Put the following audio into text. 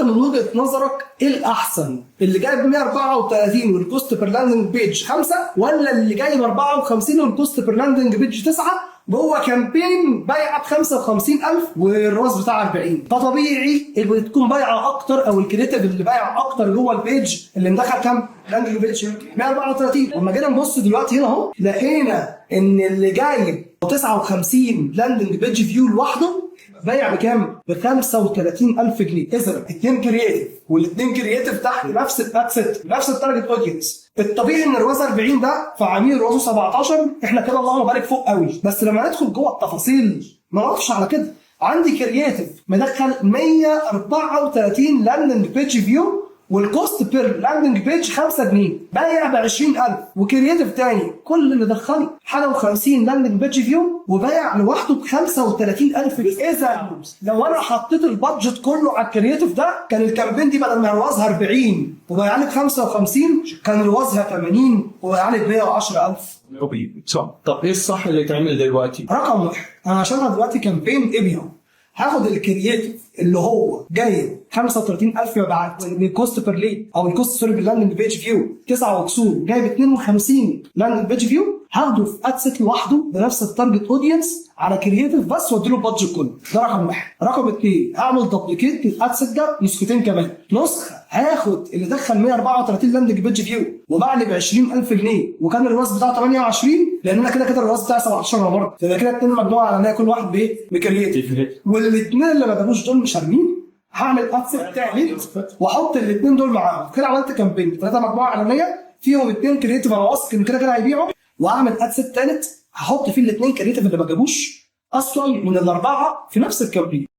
انت من وجهه نظرك ايه الاحسن؟ اللي جايب 134 والكوست بير لاندنج بيج 5، ولا اللي جايب 54 والكوست بير لاندنج بيج 9 جوه كامبين بايعه ب 55,000 والراس بتاع 40؟ فطبيعي اللي تكون بايعه اكتر او الكريتيف اللي بايعه اكتر جوه البيج اللي مدخل كام لاندنج بيج 134. لما جينا نبص دلوقتي هنا اهو لقينا ان اللي جايب 59 لاندنج بيج فيو لوحده بايع بكام؟ ب 35,000 جنيه. اذا اثنين كرييتيف والاثنين كرييتيف تحت نفس الاكست نفس التارجت اودينس. الطبيعي ان الرواز 40 ده فعميل روازه 17 احنا كده اللهم بارك فوق قوي. بس لما ندخل جوه التفاصيل ما نقفش على كده. عندي كرييتيف مدخل 134 لاندنج بيج فيو والكوست بير لاندنج بيج 5 جنيه بايع ب 20,000. وكرييتيف تاني كل اللي دخله حاجه و50 لاندنج بيج فيو وبايع لوحده ب 35,000. اذا لو انا حطيت البادجت كله على الكرييتيف ده كان الكامبين دي بدل ما روازها 40 وبايع لك 55 كان روازها 80 وبايع لك 110,000. طب ايه الصح اللي يتعمل دلوقتي؟ رقم واحد، انا عشان انا دلوقتي كامبين ابيع هاخد الكرييتيف اللي هو جايب 35,000 يبقى الكوست بير ليد او الكوست سوري باللاندنج بيج فيو 9 وكسور جايب 52 لاندنج بيج فيو هاخده في ادست لوحده بنفس التارجت اودينس على كرييتيف بس واديله البادجت كله. ده رقم واحد. رقم اثنين، هعمل دوبليكيت للادست ده نسختين كمان. نسخه هاخد اللي دخل 134 لاندنج بيج فيو وباع لي ب 20,000 جنيه وكان الرواز بتاعه 28 لان انا كده الرواز بتاعي 17 برضه فده كده اتنين مجموعه علنيه كل واحد بايه؟ بكرييتيف. والاثنين اللي ما جابوش دول مش هرمين، هعمل ادست تالت واحط الاثنين دول معاهم. كده عملت كامبين 3 مجموعه اعلانيه فيهم 2 كرييتيف انا واثق ان كده هيبيعوا، واعمل ادست تالت هحط فيه الاثنين كرييتيف اللي ما جابوش اصلا من الاربعه في نفس الكامبين.